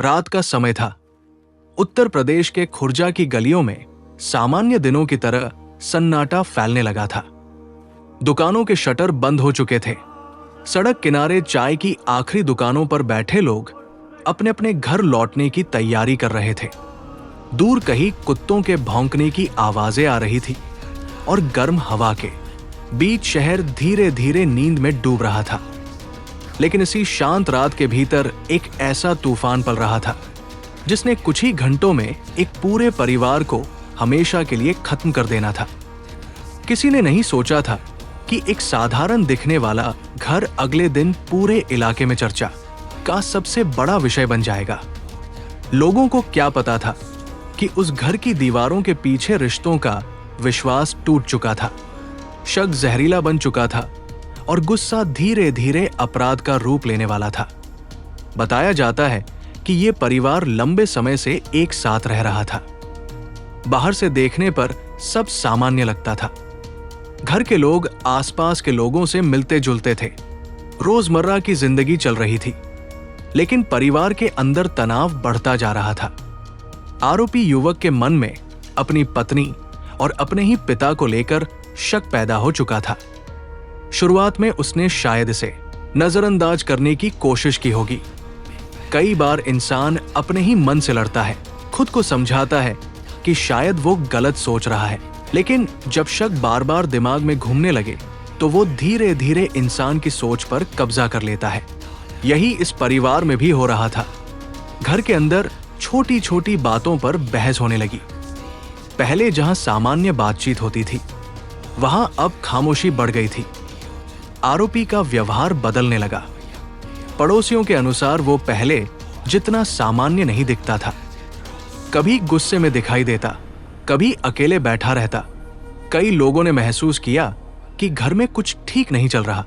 रात का समय था। उत्तर प्रदेश के खुर्जा की गलियों में सामान्य दिनों की तरह सन्नाटा फैलने लगा था। दुकानों के शटर बंद हो चुके थे। सड़क किनारे चाय की आखिरी दुकानों पर बैठे लोग अपने अपने घर लौटने की तैयारी कर रहे थे। दूर कहीं कुत्तों के भौंकने की आवाजें आ रही थी और गर्म हवा के बीच शहर धीरे धीरे नींद में डूब रहा था। लेकिन इसी शांत रात के भीतर एक ऐसा तूफान पल रहा था जिसने कुछ ही घंटों में एक पूरे परिवार को हमेशा के लिए खत्म कर देना था। किसी ने नहीं सोचा था कि एक साधारण दिखने वाला घर अगले दिन पूरे इलाके में चर्चा का सबसे बड़ा विषय बन जाएगा। लोगों को क्या पता था कि उस घर की दीवारों के पीछे रिश्तों का विश्वास टूट चुका था, शक जहरीला बन चुका था और गुस्सा धीरे धीरे अपराध का रूप लेने वाला था। बताया जाता है कि यह परिवार लंबे समय से एक साथ रह रहा था। बाहर से देखने पर सब सामान्य लगता था। घर के लोग आसपास के लोगों से मिलते जुलते थे, रोजमर्रा की जिंदगी चल रही थी। लेकिन परिवार के अंदर तनाव बढ़ता जा रहा था। आरोपी युवक के मन में अपनी पत्नी और अपने ही पिता को लेकर शक पैदा हो चुका था। शुरुआत में उसने शायद इसे नजरअंदाज करने की कोशिश की होगी। कई बार इंसान अपने ही मन से लड़ता है, खुद को समझाता है कि शायद वो गलत सोच रहा है। लेकिन जब शक बार बार दिमाग में घूमने लगे तो वो धीरे धीरे इंसान की सोच पर कब्जा कर लेता है। यही इस परिवार में भी हो रहा था। घर के अंदर छोटी छोटी बातों पर बहस होने लगी। पहले जहां सामान्य बातचीत होती थी, वहां अब खामोशी बढ़ गई थी। आरोपी का व्यवहार बदलने लगा। पड़ोसियों के अनुसार वो पहले जितना सामान्य नहीं दिखता था। कभी गुस्से में दिखाई देता, कभी अकेले बैठा रहता। कई लोगों ने महसूस किया कि घर में कुछ ठीक नहीं चल रहा,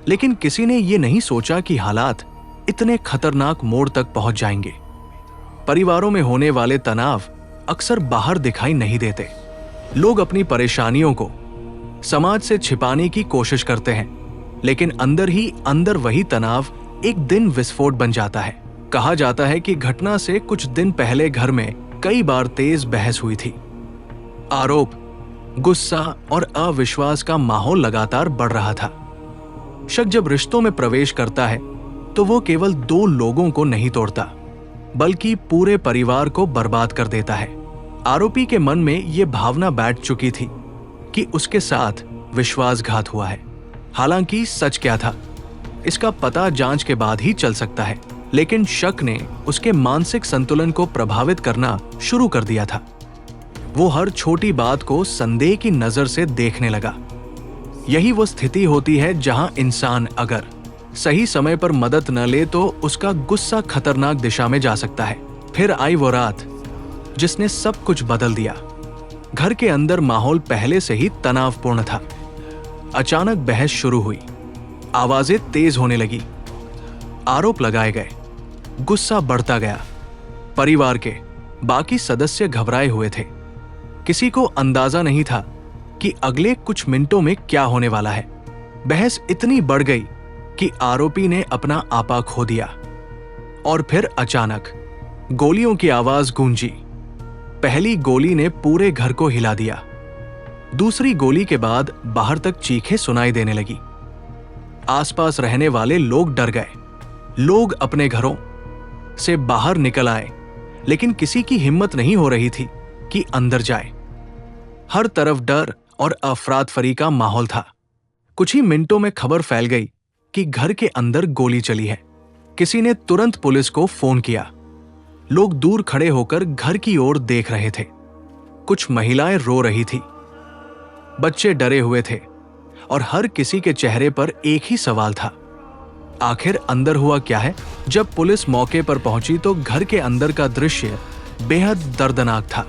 लेकिन किसी ने ये नहीं सोचा कि हालात इतने खतरनाक मोड़ तक पहुंच जाएंगे। परिवारों में होने वाले तनाव अक्सर बाहर दिखाई नहीं देते। लोग अपनी परेशानियों को समाज से छिपाने की कोशिश करते हैं, लेकिन अंदर ही अंदर वही तनाव एक दिन विस्फोट बन जाता है। कहा जाता है कि घटना से कुछ दिन पहले घर में कई बार तेज बहस हुई थी। आरोप, गुस्सा और अविश्वास का माहौल लगातार बढ़ रहा था। शक जब रिश्तों में प्रवेश करता है तो वो केवल दो लोगों को नहीं तोड़ता, बल्कि पूरे परिवार को बर्बाद कर देता है। आरोपी के मन में ये भावना बैठ चुकी थी कि उसके साथ विश्वासघात हुआ है। हालांकि सच क्या था, इसका पता जांच के बाद ही चल सकता है। लेकिन शक ने उसके मानसिक संतुलन को प्रभावित करना शुरू कर दिया था। वो हर छोटी बात को संदेह की नजर से देखने लगा। यही वो स्थिति होती है जहां इंसान अगर सही समय पर मदद न ले तो उसका गुस्सा खतरनाक दिशा में जा सकता है। फिर आई वो रात जिसने सब कुछ बदल दिया। घर के अंदर माहौल पहले से ही तनावपूर्ण था। अचानक बहस शुरू हुई, आवाजें तेज होने लगी, आरोप लगाए गए, गुस्सा बढ़ता गया। परिवार के बाकी सदस्य घबराए हुए थे। किसी को अंदाजा नहीं था कि अगले कुछ मिनटों में क्या होने वाला है। बहस इतनी बढ़ गई कि आरोपी ने अपना आपा खो दिया। और फिर अचानक गोलियों की आवाज गूंजी। पहली गोली ने पूरे घर को हिला दिया। दूसरी गोली के बाद बाहर तक चीखें सुनाई देने लगी। आसपास रहने वाले लोग डर गए। लोग अपने घरों से बाहर निकल आए, लेकिन किसी की हिम्मत नहीं हो रही थी कि अंदर जाए। हर तरफ डर और अफरातफरी का माहौल था। कुछ ही मिनटों में खबर फैल गई कि घर के अंदर गोली चली है। किसी ने तुरंत पुलिस को फोन किया। लोग दूर खड़े होकर घर की ओर देख रहे थे। कुछ महिलाएं रो रही थी, बच्चे डरे हुए थे और हर किसी के चेहरे पर एक ही सवाल था, आखिर अंदर हुआ क्या है? जब पुलिस मौके पर पहुंची तो घर के अंदर का दृश्य बेहद दर्दनाक था।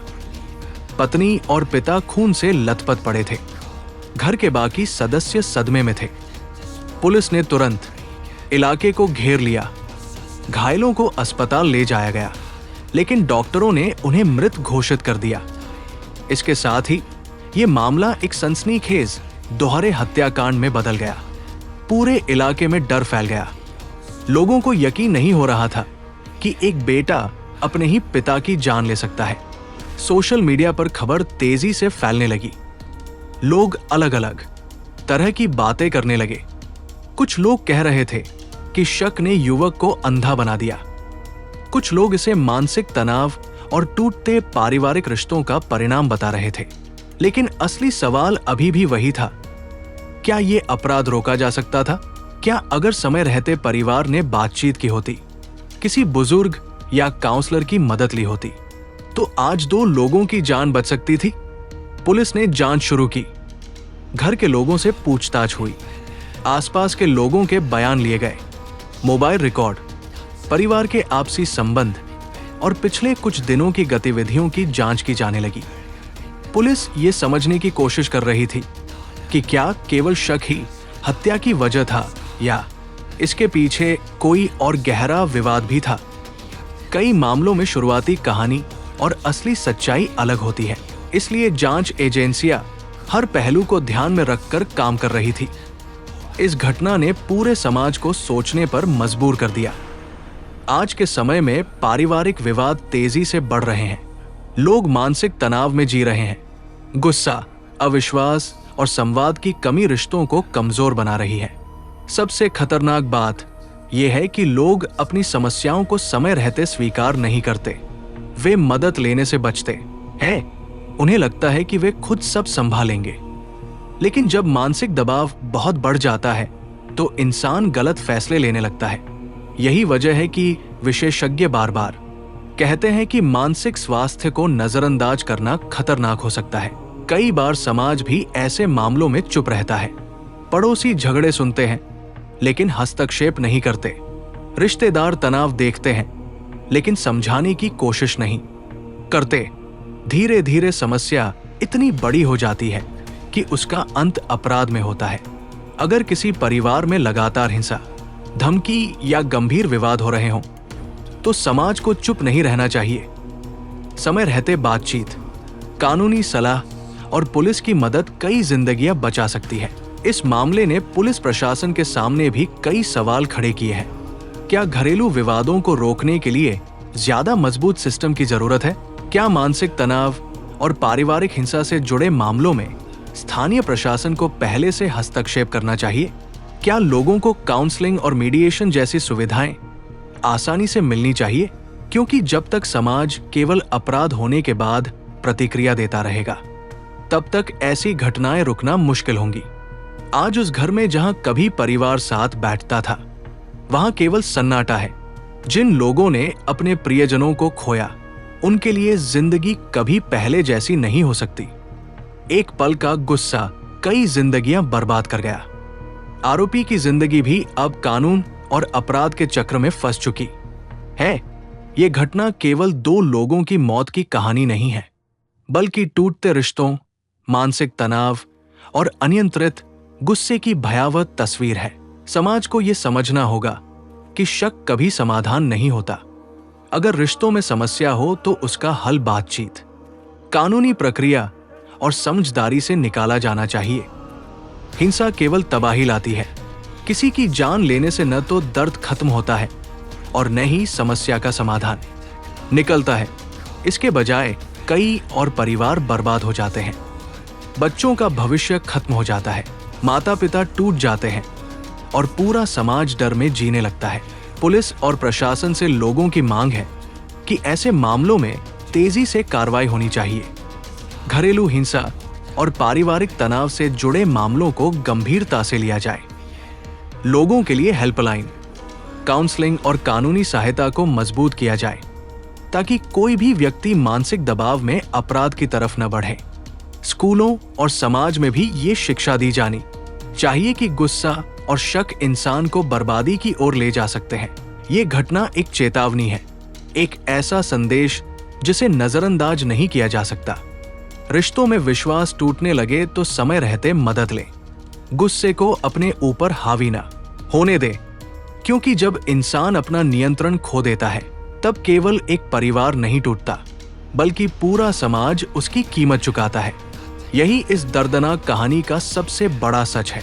पत्नी और पिता खून से लथपथ पड़े थे। घर के बाकी सदस्य सदमे में थे। पुलिस ने तुरंत इलाके को घेर लिया। घायलों को अस्पताल ले जाया गया, लेकिन डॉक्टरों ने उन्हें मृत घोषित कर दिया। इसके साथ ही ये मामला एक सनसनीखेज दोहरे हत्याकांड में बदल गया। पूरे इलाके में डर फैल गया। लोगों को यकीन नहीं हो रहा था कि एक बेटा अपने ही पिता की जान ले सकता है। सोशल मीडिया पर खबर तेजी से फैलने लगी। लोग अलग अलग तरह की बातें करने लगे। कुछ लोग कह रहे थे कि शक ने युवक को अंधा बना दिया। कुछ लोग इसे मानसिक तनाव और टूटते पारिवारिक रिश्तों का परिणाम बता रहे थे। लेकिन असली सवाल अभी भी वही था, क्या ये अपराध रोका जा सकता था? क्या अगर समय रहते परिवार ने बातचीत की होती, किसी बुजुर्ग या काउंसलर की मदद ली होती, तो आज 2 लोगों की जान बच सकती थी। पुलिस ने जांच शुरू की। घर के लोगों से पूछताछ हुई। आसपास के लोगों के बयान लिए गए। मोबाइल रिकॉर्ड, परिवार के आपसी संबंध और पिछले कुछ दिनों की गतिविधियों की जांच की जाने लगी। पुलिस ये समझने की कोशिश कर रही थी कि क्या केवल शक ही हत्या की वजह था या इसके पीछे कोई और गहरा विवाद भी था। कई मामलों में शुरुआती कहानी और असली सच्चाई अलग होती है, इसलिए जांच एजेंसियां हर पहलू को ध्यान में रखकर काम कर रही थी। इस घटना ने पूरे समाज को सोचने पर मजबूर कर दिया। आज के समय में पारिवारिक विवाद तेजी से बढ़ रहे हैं। लोग मानसिक तनाव में जी रहे हैं। गुस्सा, अविश्वास और संवाद की कमी रिश्तों को कमजोर बना रही है। सबसे खतरनाक बात यह है कि लोग अपनी समस्याओं को समय रहते स्वीकार नहीं करते। वे मदद लेने से बचते हैं। उन्हें लगता है कि वे खुद सब संभालेंगे। लेकिन जब मानसिक दबाव बहुत बढ़ जाता है तो इंसान गलत फैसले लेने लगता है। यही वजह है कि विशेषज्ञ बार बार कहते हैं कि मानसिक स्वास्थ्य को नजरअंदाज करना खतरनाक हो सकता है। कई बार समाज भी ऐसे मामलों में चुप रहता है। पड़ोसी झगड़े सुनते हैं लेकिन हस्तक्षेप नहीं करते। रिश्तेदार तनाव देखते हैं लेकिन समझाने की कोशिश नहीं करते। धीरे धीरे समस्या इतनी बड़ी हो जाती है कि उसका अंत अपराध में होता है। अगर किसी परिवार में लगातार हिंसा, धमकी या गंभीर विवाद हो रहे हों, तो समाज को चुप नहीं रहना चाहिए। समय रहते बातचीत, कानूनी सलाह और पुलिस की मदद कई जिंदगियां बचा सकती है। इस मामले ने पुलिस प्रशासन के सामने भी कई सवाल खड़े किए हैं। क्या घरेलू विवादों को रोकने के लिए ज्यादा मजबूत सिस्टम की जरूरत है? क्या मानसिक तनाव और पारिवारिक हिंसा से जुड़े मामलों में स्थानीय प्रशासन को पहले से हस्तक्षेप करना चाहिए? क्या लोगों को काउंसलिंग और मीडिएशन जैसी सुविधाएं आसानी से मिलनी चाहिए? क्योंकि जब तक समाज केवल अपराध होने के बाद प्रतिक्रिया देता रहेगा, तब तक ऐसी घटनाएं रुकना मुश्किल होंगी। आज उस घर में जहां कभी परिवार साथ बैठता था, वहां केवल सन्नाटा है। जिन लोगों ने अपने प्रियजनों को खोया, उनके लिए जिंदगी कभी पहले जैसी नहीं हो सकती। एक पल का गुस्सा कई जिंदगियां बर्बाद कर गया। आरोपी की जिंदगी भी अब कानून और अपराध के चक्र में फंस चुकी है। यह घटना केवल 2 लोगों की मौत की कहानी नहीं है, बल्कि टूटते रिश्तों, मानसिक तनाव और अनियंत्रित गुस्से की भयावह तस्वीर है। समाज को यह समझना होगा कि शक कभी समाधान नहीं होता। अगर रिश्तों में समस्या हो तो उसका हल बातचीत, कानूनी प्रक्रिया और समझदारी से निकाला जाना चाहिए। हिंसा केवल तबाही लाती है। किसी की जान लेने से न तो दर्द खत्म होता है और न ही समस्या का समाधान निकलता है। इसके बजाय कई और परिवार बर्बाद हो जाते हैं। बच्चों का भविष्य खत्म हो जाता है, माता पिता टूट जाते हैं और पूरा समाज डर में जीने लगता है। पुलिस और प्रशासन से लोगों की मांग है कि ऐसे मामलों में तेजी से कार्रवाई होनी चाहिए। घरेलू हिंसा और पारिवारिक तनाव से जुड़े मामलों को गंभीरता से लिया जाए। लोगों के लिए हेल्पलाइन, काउंसलिंग और कानूनी सहायता को मजबूत किया जाए ताकि कोई भी व्यक्ति मानसिक दबाव में अपराध की तरफ न बढ़े। स्कूलों और समाज में भी ये शिक्षा दी जानी चाहिए कि गुस्सा और शक इंसान को बर्बादी की ओर ले जा सकते हैं। ये घटना एक चेतावनी है, एक ऐसा संदेश जिसे नजरअंदाज नहीं किया जा सकता। रिश्तों में विश्वास टूटने लगे तो समय रहते मदद लें। गुस्से को अपने ऊपर हावी ना होने दे, क्योंकि जब इंसान अपना नियंत्रण खो देता है तब केवल एक परिवार नहीं टूटता, बल्कि पूरा समाज उसकी कीमत चुकाता है। यही इस दर्दनाक कहानी का सबसे बड़ा सच है।